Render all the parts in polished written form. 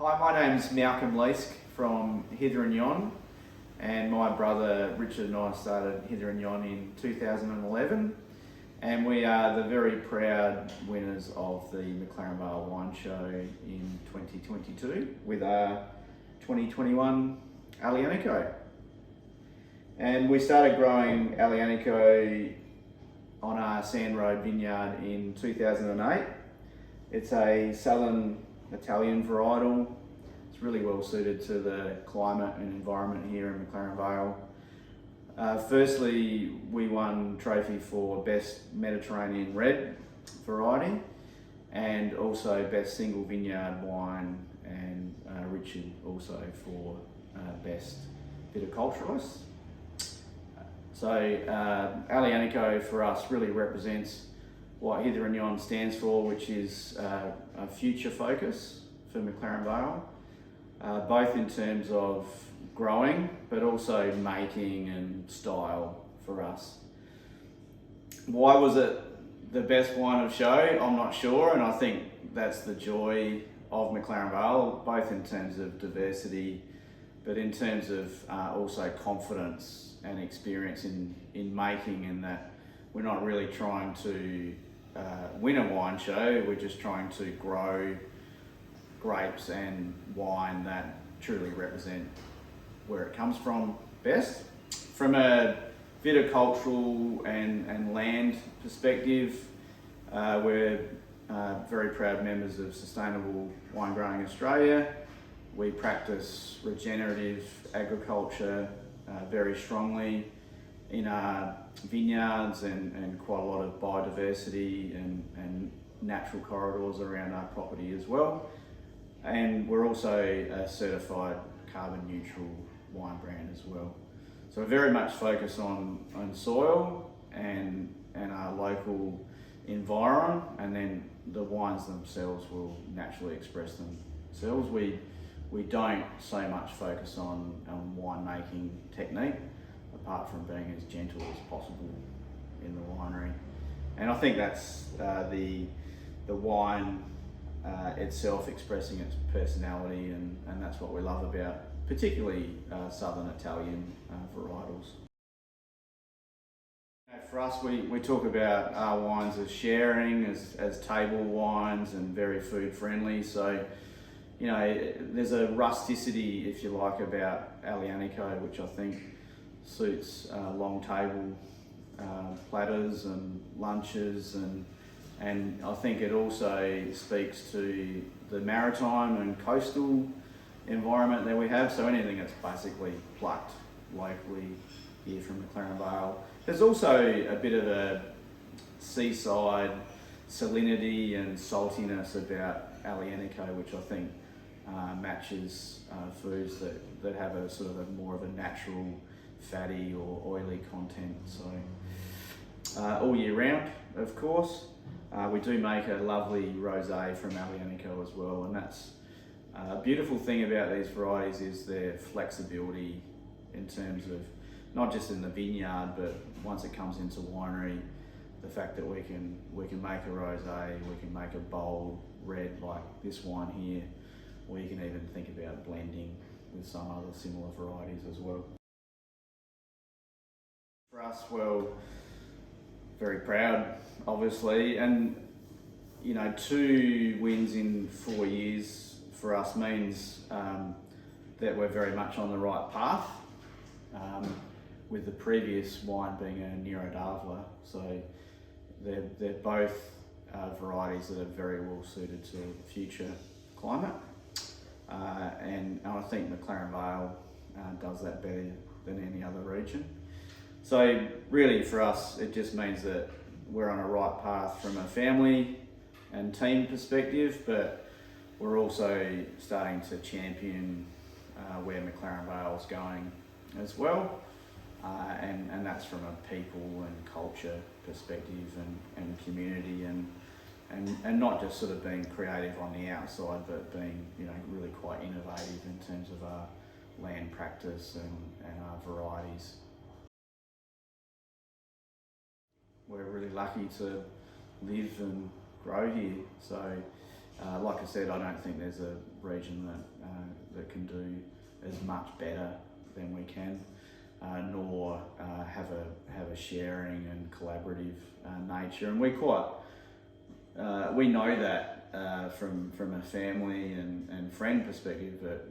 Hi, my name's Malcom Leask from Hither Yon, and my brother Richard and I started Hither Yon in 2011, and we are the very proud winners of the McLaren Vale Wine Show in 2022 with our 2021 Aglianico. And we started growing Aglianico on our Sand Road vineyard in 2008. It's a southern Italian varietal. It's really well suited to the climate and environment here in McLaren Vale. Firstly, we won trophy for Best Mediterranean Red variety and also Best Single Vineyard Wine, and Richard also for Best Viticulturalist. So Aglianico for us really represents what Hither Yon stands for, which is a future focus for McLaren Vale, both in terms of growing, but also making and style for us. Why was it the best wine of show? I'm not sure, and I think that's the joy of McLaren Vale, both in terms of diversity, but in terms of also confidence and experience in making, and that we're not really trying to win a wine show, we're just trying to grow grapes and wine that truly represent where it comes from best. From a viticultural and land perspective, we're very proud members of Sustainable Wine Growing Australia. We practice regenerative agriculture very strongly in our vineyards, and quite a lot of biodiversity and natural corridors around our property as well. And we're also a certified carbon neutral wine brand as well. So we're very much focused on soil and our local environment, and then the wines themselves will naturally express themselves. We don't so much focus on winemaking technique, apart from being as gentle as possible in the winery. And I think that's the wine itself expressing its personality, and that's what we love about particularly southern Italian varietals. For us, we talk about our wines as sharing, as table wines, and very food friendly. So, you know, there's a rusticity, if you like, about Aglianico, which I think suits long table platters and lunches, and I think it also speaks to the maritime and coastal environment that we have. So anything that's basically plucked locally here from McLaren Vale. There's also a bit of a seaside salinity and saltiness about Aglianico, which I think matches foods that have a sort of a more of a natural fatty or oily content. So all year round, of course. We do make a lovely rosé from Aglianico as well, and that's a beautiful thing about these varieties is their flexibility in terms of not just in the vineyard, but once it comes into winery, the fact that we can make a rosé, we can make a bold red like this wine here, or you can even think about blending with some other similar varieties as well. For us, well, very proud, obviously, and you know, 2 wins in 4 years for us means that we're very much on the right path. With the previous wine being a Nero d'Avola, so they're both varieties that are very well suited to future climate, and I think McLaren Vale does that better than any other region. So really for us, it just means that we're on a right path from a family and team perspective, but we're also starting to champion where McLaren Vale is going as well, and that's from a people and culture perspective and community, and not just sort of being creative on the outside, but being, you know, really quite innovative in terms of our land practice and our varieties. We're really lucky to live and grow here, so like I said, I don't think there's a region that can do as much better than we can, nor have a sharing and collaborative nature. And we know that from a family and friend perspective, that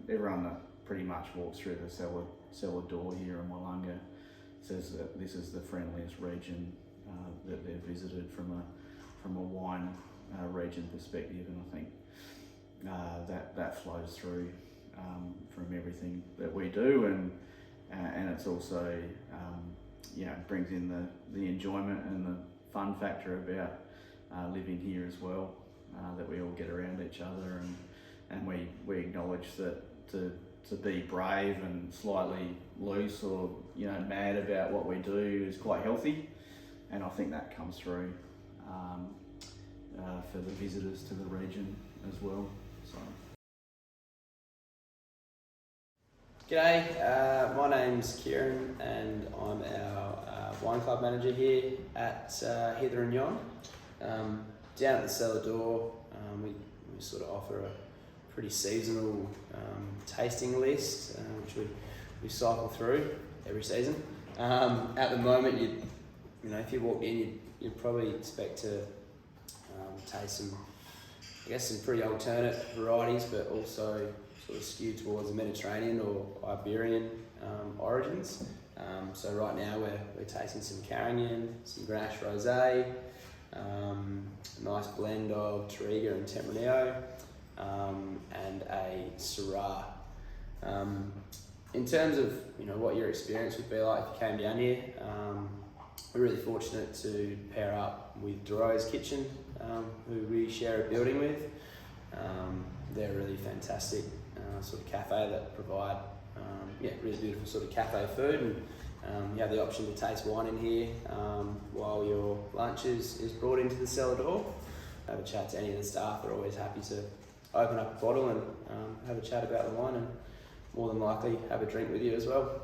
everyone that pretty much walks through the cellar door here in Willunga says that this is the friendliest region that they've visited from a wine region perspective, and I think that flows through from everything that we do, and it's also brings in the enjoyment and the fun factor about living here as well, that we all get around each other, and we acknowledge that to be brave and slightly loose or mad about what we do is quite healthy, and I think that comes through for the visitors to the region as well. So. G'day, my name's Kieran and I'm our wine club manager here at Hither Yon. Down at the cellar door, we sort of offer a pretty seasonal tasting list, which we cycle through every season. At the moment, if you walk in, you'd probably expect to taste some pretty alternate varieties, but also sort of skewed towards the Mediterranean or Iberian origins. So right now we're tasting some Carignan, some Grenache Rosé, a nice blend of Touriga and Tempranillo, and a Syrah. In terms of what your experience would be like if you came down here, we're really fortunate to pair up with Duro's Kitchen, who we share a building with. They're a really fantastic sort of cafe that provide really beautiful sort of cafe food, and you have the option to taste wine in here while your lunch is brought into the cellar door. Have a chat to any of the staff. They're always happy to open up a bottle and have a chat about the wine, and more than likely have a drink with you as well.